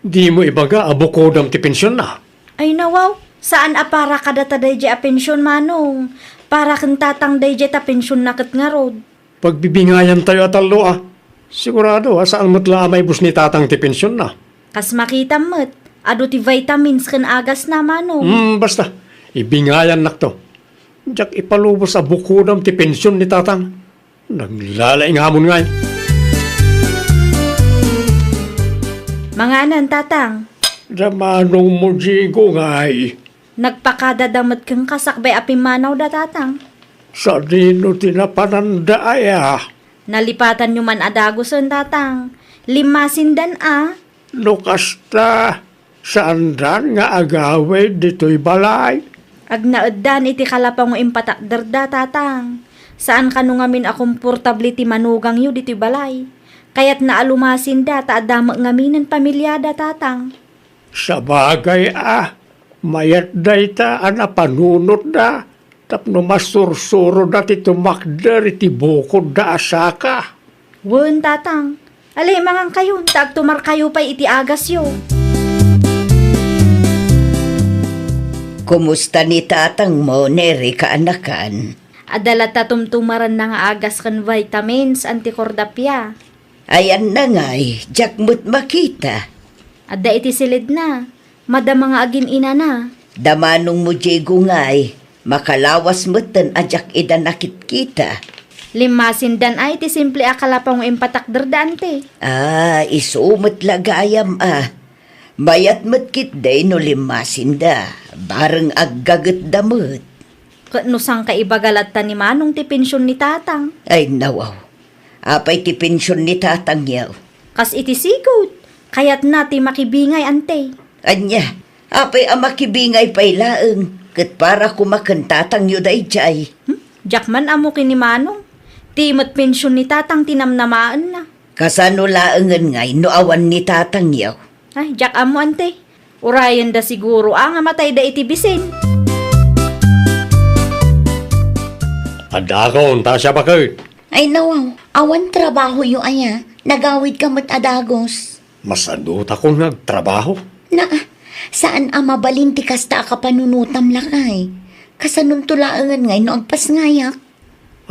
Di mo ibaga abukodam ti pensyon na. Ay nawaw, saan apara kada taday a pensyon manong? Para kang tatang day ta pensyon na kat nga rod. Pagbibingayan tayo atalo Sigurado saan mo't may bus ni tatang ti pensyon na. Kas makita mo't, ado ti vitamins kan agas na manong. Basta, ibingayan nak to. Diyak ipalubos sa bukodam ti pensyon ni tatang. Naglalaing hamon ngay. Mga anan tatang, Damanong mo jigo ngay. nagpakadadamot kang kasakbay apimanaw da tatang. Sa dino tinapananda Nalipatan nyo man adaguson tatang. Limasindan Lukasta, saan dan nga agawid dito'y balay? Agnauddan iti kalapang impatakder da tatang. Saan kanu ngamin a komportable ti manugang yu diti balay. Kaya't naalumasin da ta adamag ngaminan pamilyada tatang. Sa bagay mayat day ta panunot da. Tapno masursuro dati tumakder iti bukod da asaka. Wen tatang, alay mangang kayo, tagtumar kayo pa iti agas yo. Kumusta ni tatang mo, Neri, kaanakan? Adala tatumtumaran na nga agas kan vitamins antikordapya. Ayan na nga'y, jak mo't makita. Adda iti silid na, madama nga agin ina na. Damanong mo, Diego nga'y, makalawas mo't tan ajak ida nakit kita. Limasin dan ay ti simple akalapang impatakder dante. Isumot lagayam Mayat mo't kit day no limasin da, bareng aggagat damot. Nusang kaibagalat ta ni manong ti pensyon ni tatang. Ay nawaw, apay ti pensyon ni tatang yaw. Kas iti sigot, kayat na ti makibingay ante. Anya, apay amakibingay pay laeng, kat para kumakan tatang yu day jay. Jakman amo kini manong, timot pensyon ni tatang tinamnamaan na. Kasano laengan ngay no awan ni tatang yaw. Ay, jak amo ante. Urayan da siguro ang amatay da iti bisin. Adakon, tasya ba kayo? Ay nawaw, awan trabaho yu aya. Nagawid ka mat adagos. Masadot ako nagtrabaho. Na, saan mabalin ti kasta ka panunutam lakay? Kasanun tulaangan ngay no agpas ngayak.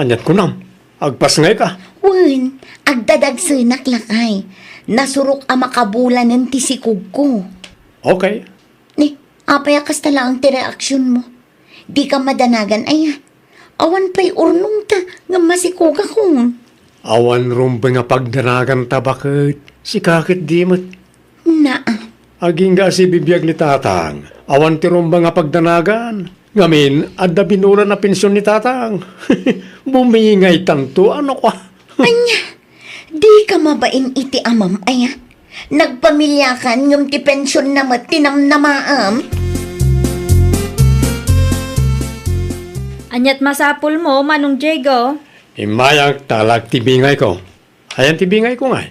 Anyat ko nam, agpas ngay ka. Wen, agdadagsinak lakay. Nasurok makabulan ng tisikog ko. Okay. Ni, apayakas tala ang tireaksyon mo. Di ka madanagan aya. Awan pa'y urnong ta nga masikog ako. Awan rumba nga pagdanagan ta bakit? Si kakit di mo't. Na, Aging nga si bibiyag ni tatang, awan tirumba nga pagdanagan. Ngamin, adda binura na pensyon ni tatang. Bumingay tanto, ano ka? Anya, di ka mabain iti amam, aya. Nagpamilya kan yung ti pensyon na tinamnamaam. Anyat masapul mo, Manong Diego. Imayang talag tibingay ko. Ayan tibingay ko nga.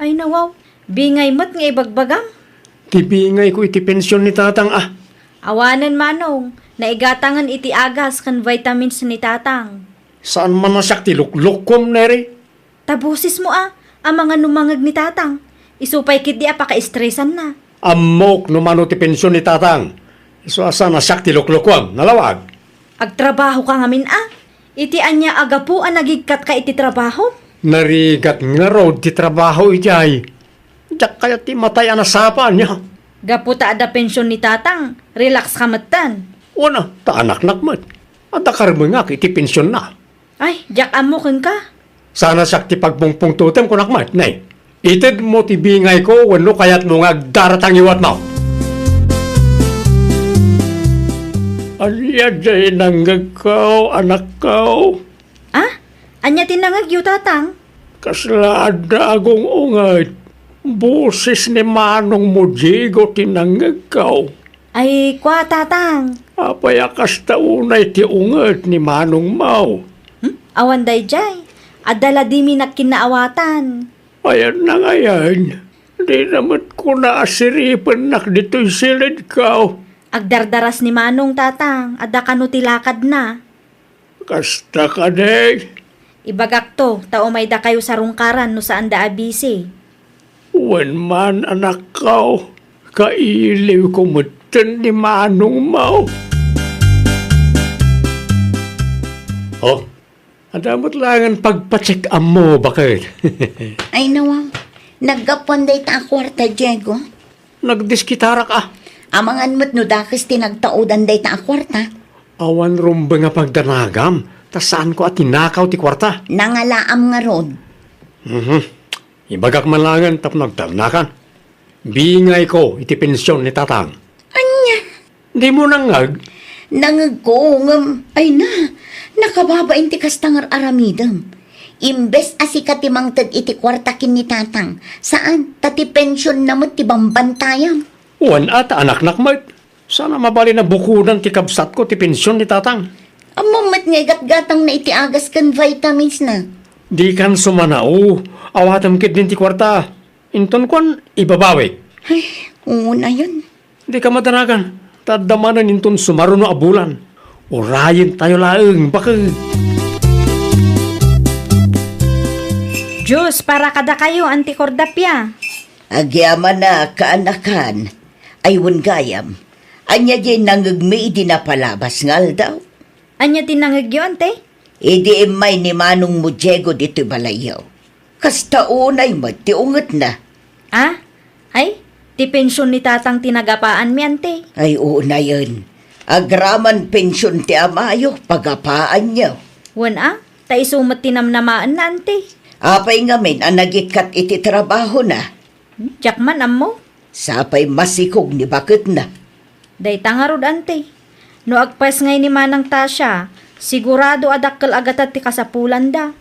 Ay nawaw, bingay mo't nga ibagbagam. Tibingay ko iti pensyon ni tatang ah. Awanan Manong, naigatangan iti agas kan vitamins ni tatang. Saan man nasak tiluklukom nere? Tabusis mo ang mga numangag ni tatang. Isupay kit di apaka-stressan na. Amok numano ti pensyon ni tatang. So asa nasak tiluklukom, nalawag. Agtrabaho ka ngamin Iti anya agapu nagigkat ka iti trabaho. Narigat nga road ti trabaho ijay. Diyak kaya ti matay anasapan niya. Gaputa ada pensyon ni tatang. Relax ka matan. Una, ta anak nakmat. At akarmangak iti pensyon na. Ay, jak amukin ka. Sana sakti pagpungpung tutem ko nakmat. Nay, ited mo ti bingay ko wano kayat mo nga daratang iwat mo. Alya jay nanggagaw, anak ko. Anya tinangagyo tatang. Kaslada agong ungat. Boses ni Manong mo, Diego, tinanggagaw. Ay, kwa tatang. Apayakas taunay ti ungat ni Manong Mau. Awan day jay. Adala di mi nakinaawatan. Ayan na ngayon. Di naman ko naasiripan nak dito'y silid ka. Agdardaras ni Manong tatang. Ada kanutilakad na. Kasta ka day. Ibagak to, tao may da kayo sa rungkaran no saan da abisi. Wan man anak ka. Kailiw ko mutan ni Manong Mau. Oh, adamot langan pagpacheck mo bakit? Ay nawaw, naggaponday ta kwarta, Diego. Nagdiskitara ka. Amangan mo't no dakis tinagtaudan day ta kwarta. Awan rumba nga pagdanagam. Ta saan ko at tinakaw ti kwarta? Nangalaam nga rod. Ibagak man langan tap nagtarnakan. Bingay ko iti pensyon ni tatang. Anya, Di mo nangag. nangagkongam. Ay na, nakababain ti kastangar aramidam. Imbes asikat ti mangtad iti kwarta kin ni tatang. Saan? Tati pensyon na mo't ti bambantayam. Wan at anak nakmat. Sana mabali na bukudan ti kabsat ko ti pensyon ni tatang. Amamat nga gatgatang na iti agas kan vitamins na. Di kan sumanao. Awatam kit din ti kwarta. Inton kon ibabawi. Ay, una yun. Di ka madanagan. Tadamanan inton sumaruno abulan. Urayin tayo laeng bakit. Diyos, para kada kayo, antikordapya. Agyaman na kaanakan, ay gayam. Anya di nangagmi di na palabas ngal daw. Anya tinangagyo, ante? Idi imay ni Manong mo, Diego, dito balayaw. Kasta unay mo, ti unget na. Ay, ti pensyon ni tatang tinagapaan mi, ante. Ay una yun. Agraman pensyon ti amayo, pagapaan niya. Wan ta isumat tinamnamaan na, ante. Apay ngamin ang nagikat iti trabaho na. Jakman ammo. Sapay masikog ni bakit na. Day tangarod, ante. No agpas ngay ni Manang Tasya, sigurado adakkel agatat ti kasapulan da.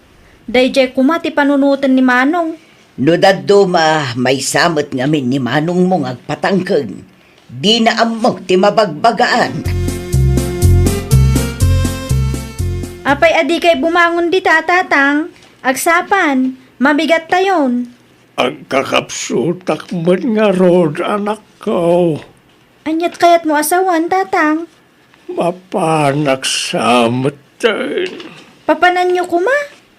Day jay kumati panunutan ni Manong. No daddo may samot ngamin ni Manong mong agpatangkeng. Di na amok ti mabagbagaan. Apay adi kay bumangon di tatang. Agsapan, mabigat tayon. Ang kakapsutak man nga rod, anak ko. Anyat kayat mo asawan, tatang. Mapanak sa matan. Papanan niyo kuma?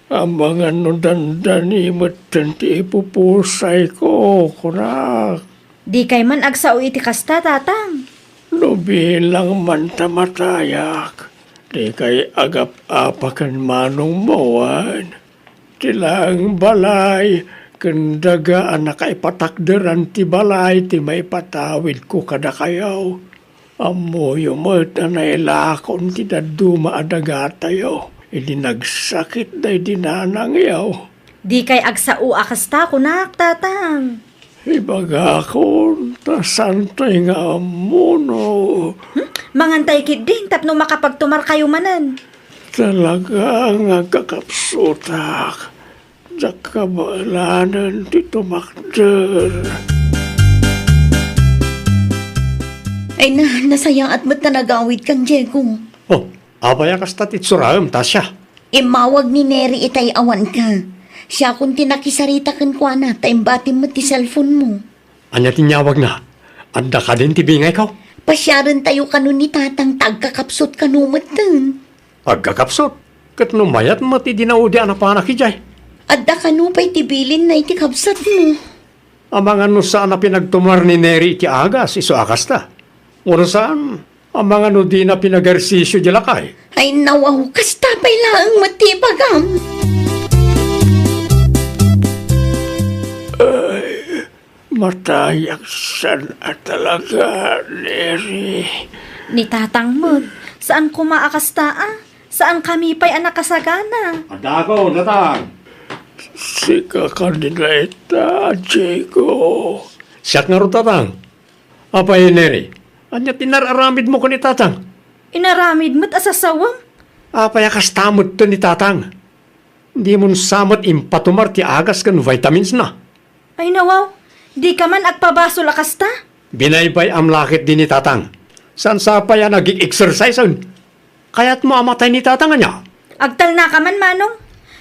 Ang mga nudandani matan ti ipupusay ko, kurak. Di kay man agsao iti kasta, tatang. Nubilang man tamatayak. Di kay agap-apakan Manong Mawan. Tilang balay, kandaga anak ay patakderan ti balay, ti may patawid ko kada kayaw. Amoy umat na nailakon ti daduma adaga tayo. Hindi nagsakit na dinanang yaw. Di kay agsao akasta kunak, tatang. Ibaga kon, Tasantay nga amuno. Mangantay kid din tapno makapagtumar kayo manan. Talaga nga kakapsutak. Jakabalanan ti tumakder. Ay na, nasayang at mo't na nagawid kang Diego. Oh, abaya kasta titsuraam, Tasya. Imawag ni Neri itay awan ka. Siya kung tinakisarita kan kwa na, taimbati mo ti cellphone mo. Anya tinyawag na. Anda ka din tibingay ko. Pasyaran tayo kanu ni tatang tagkakapsot kanumot din. Pagkakapsot. Kat numayat mo ti dinaudi anak pa anak ijay. Adda kanu pa'y tibilin na iti kapsat mo. Amang ano saan na pinagtumar ni Neri iti agas, iso akasta. Muro saan, amang ano di na pinag-ersisyo di lakay. Ay nawaw, kasta pa'y laang matibagam. Matayak san at talaga, Neri. Ni tatang mo, saan kumaakasta Saan kami pa'y anak kasagana? Anda ako, datang. Sika kanila ita, Diego. Siyak nga ro tatang. Apay Neri, anya tinararamid mo ko ni tatang. Inaramid mo't asasawam? Apay akastamot to ni tatang. Di mo samot impatumar ti agas kan vitamins na. Ay nawaw, di ka man agpabasol akasta? Binaybay am lakit din ni tatang. San sa pa yan nag-exercise on? Kaya't mo amatay ni tatang niya. Agtal na ka man, Manong.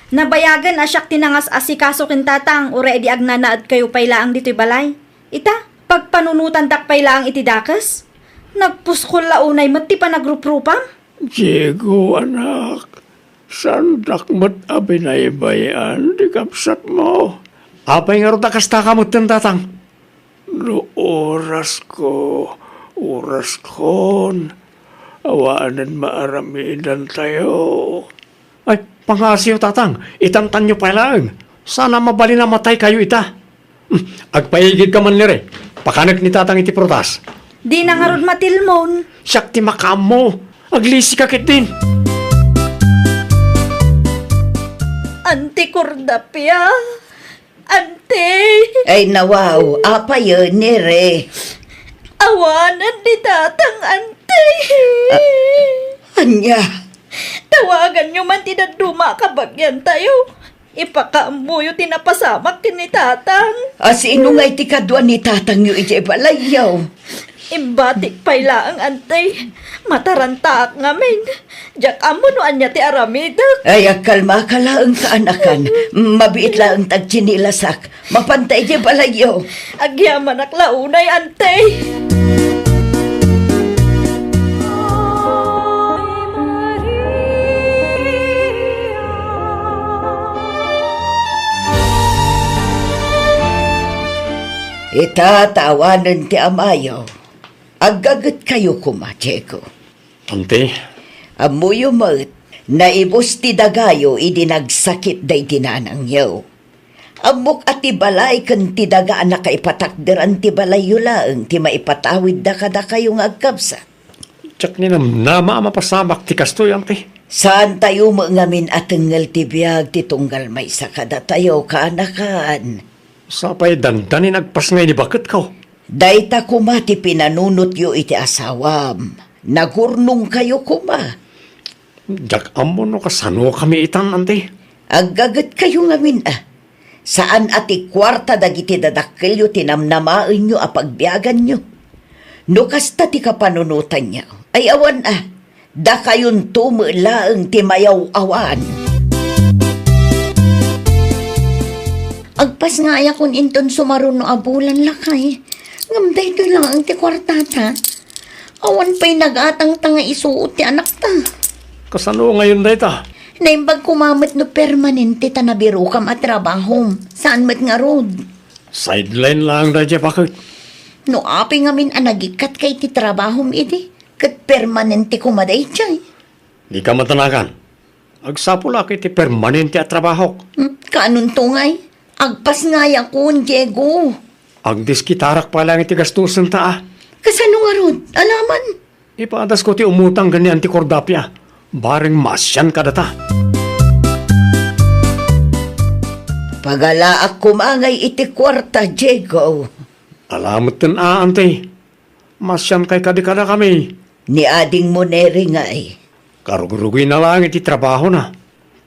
Nabayagan asyak tinangas asikaso kin tatang, ure di agnanaad kayo pay laang dito'y balay. Ita, pagpanunutan tak pay laang iti dakas. Nagpuskol launay mat ti pa nagrupropam. Diego, anak. Sandak mo't abinaybayan di kapsat mo. Apay nga ro takasta ka mo tatang. No oras kon. Awaanan maaramidan tayo. Ay, pangasiyo tatang, itantan nyo pa lang. Sana mabali na matay kayo ita. Agpaigid ka man nire. Pakanak ni tatang iti protas. Di na nga rod matilmon. Siyak ti makam mo. Aglisi ka kit din. Ante Cordapia. Ante. Ay nawaw, apa yun, Nere? Awanan di tatang, ante. Anya, Tawagan nyo man tinaduma kabagyan tayo. Ipakaamuyo tinapasamak kin ni tatang. sino nga iti kadwa ni tatang yu iti balayaw? Imbatik pay laang antay. Matarantaak ngamin. Jak amo no anya ti aramidak. Ay, kalma ka laang kaanakan. Mabiit laang tagchinilasak. Mapantay iti balayaw. Agyaman ak launay antay. Itatawanan ti amayaw. Agagat kayo kuma, Diego. Ante, Amuyo mat, naibos ti dagayo idinagsakit day tinanang yaw. Amok at ti balay kan ti daga na kaipatakderan ti balay yulaang ti maipatawid da kada kayong agkabsa. tsak ni nama mapasamak ti kastoy, ante. Saan tayo ngamin at tengel ti biyag ti tunggal may sakada tayo kaanakan. Sapay dandanin agpasngay ni bakit ko. Dayta kuma ti pinanunot yo iti asawam. Nagurnong kayo kuma. Jak amo no kasano kami itan, ante. Aggagat kayo ngamin Saan ati kwarta dagiti dadakkel yo tinamnamaen nyo apagbiagan nyo. No kasta ti kapanunutan niya. Ay awan da kayon tumulaang ti mayaw awan. Agpas nga aya kun inton sumaruno abulan lakay. Ngamday to lang ang ti kwartata. Awan pa'y nagatang tanga isuot ti anak ta. Kasano ngayon da ita? Naimbag kumamit no permanente ta nabiro kam at trabaho. Saan mat nga road? Sideline lang da dya bakit. No api nga min anagikat kay ti trabaho iti. Kat permanente kumaday chay. Di ka matanakan. Agsapula kiti permanente at trabaho. Kaanong tungay? Agpas nga yakun, Diego. Agdiskitarak pa lang iti gastusan ta. Kasano nga road? Alaman. Ipaadas ko ti umutang gani anti Cordapia. Baring masyan ka data. Pagalaak kumangay iti kwarta, Diego. Alamat tan ante. Masyan kay kadikada kami. Ni ading mo neri nga eh. Karugurugi na lang iti trabaho na.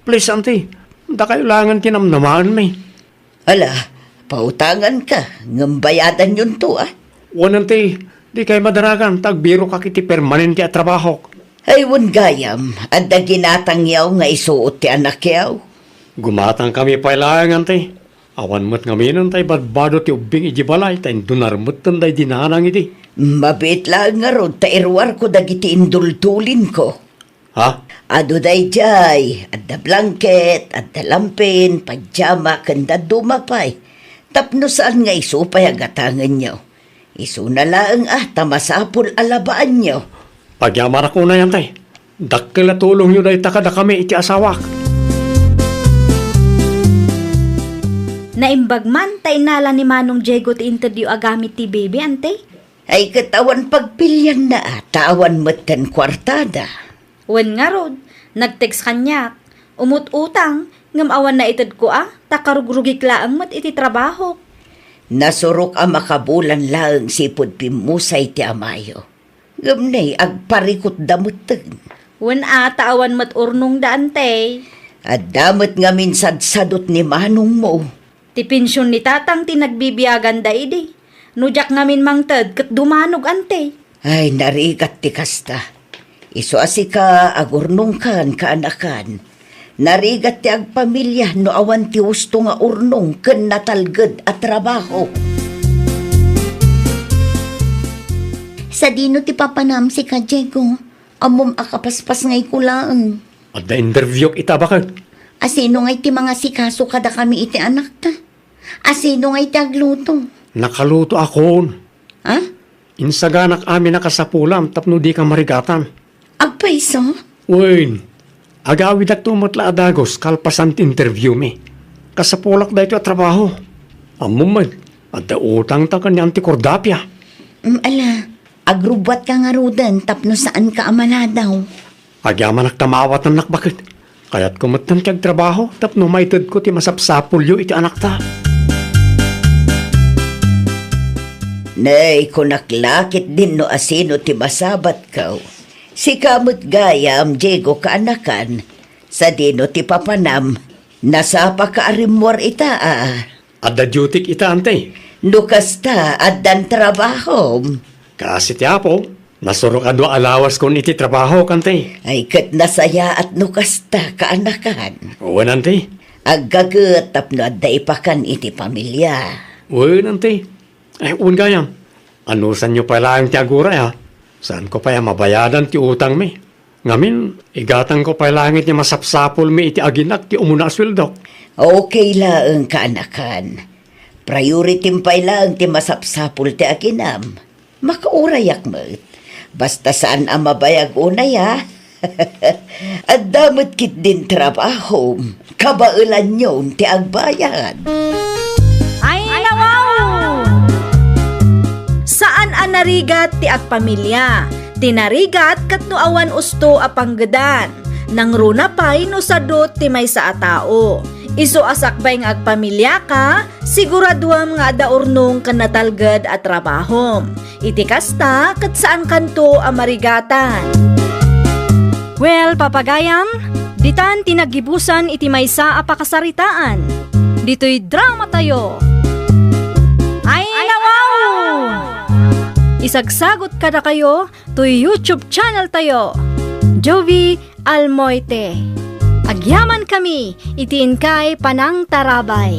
Please, ante. Da kayo langan tinamnamaan may. Ala, pautangan ka. Ngambayadan yun to ah. Wan, ante. Di kayo madaragan. Tagbiro ka kiti permanente at trabaho. Ay wun gayam. At da ginatang yaw nga isuot ti anak yaw. Gumatang kami pa ilang, ante. Awan mo't kami nun tay badbado ti ubing ijibalay. Tayo dunarmot tan day dinanang iti. Mabit lang nga ron. Tairwar ko dagiti indultulin ko. Ha? Ado day jay, adda blanket, adda lampin, pajama, kanda dumapay. Tapno saan nga isupay agatangan nyo. Isu na lang tamasapol alabaan nyo. Pagyamara ko na yan, tay. Dakil na tulong nyo day takada kami iti asawak. Naimbag man tay nala ni Manong Diego ti interview agamit ti baby, ante. Ay katawan pagpilyan na tawan matan kwartada. Wen nga rod, nag-text kanyak. Umut-utang, ngam awan na itad ko takarugrugi klaang mat iti trabaho. Nasurok makabulan lang sipod pimusay ti amayo. Gamnay agparikot damutan. Wen taawan mat urnong daan te. At damot nga minsan sadot ni manong mo. Ti pensyon ni tatang tinagbibiyagan da idi. Nujak ngamin mangtad kat dumanog ante. Ay narigat ti kasta. Isu asika agurnong kan kaanakan. Narigat ti agpamilya no awan ti husto nga urnong ken natalged at trabaho. Sa dino ti papanam si ka, Diego. Amom akapaspas ngay kulaan. At da interview kita bakit? Asino ngay ti mga sikaso kada kami iti anak ta? Asino ngay ti agluto? Nakaluto ako. Ha? Insaganak amin nakasapulam tapno di ka marigatan. Agpaiso? Uy, agawid at tumutla adagos kalpasan interview mi. Kasapulak da ito at trabaho. Amumad, at da utang ta kanyang tikordapya. Ala, agrubat ka nga rudan tapno saan ka amala daw. Agyaman nagtamawat ng nakbakit. Kaya't kumatan kag trabaho tapno maitid ko ti masapsapulyo iti anak ta. Nay, kunaklakit din no asino ti masabat kaw. Si kamot gayam, Diego kaanakan. Sa dino ti papanam, nasapa ka arimwar ita At da duty ita ante. Nukasta at dan trabaho. Kasi ti apo, nasurok ado alawas kon iti trabaho kante. Ay kat nasaya at nukasta kaanakan. Uwan ante. Aggagat tapno at daipakan iti pamilya. Uwan ante. Ay uwan gayam. Anusan nyo pala ang ti agura ya? Saan ko pa mabayadan ti utang mi? Ngamin, igatan ko pa langit niya masapsapol mi iti aginak ti umuna sweldo. Okay lang kaanakan. Priority pa lang ti masapsapol ti aginam. Makaurayak mo. Basta saan ang mabayag unay At damot kit din trabaho. Kabailan yun ti agbayad. Ay, nawaw! Saan narigat ti agpamilya? Tinarigat kat no awan usto apanggedan. Nang runa pay no sadot ti may sa atao. Isu asakbay nga agpamilya ka, siguraduam nga da urnong kanatalged at trabahom. Iti kasta kat saan kanto amarigatan. Well, papagayam, ditan tinagibusan iti maysa apakasaritaan. Dito'y drama tayo. Ay, nawaw! Isagsagot kada kayo to YouTube channel tayo. Jovi Almoite. Agyaman kami, itiin kay Panang Tarabay.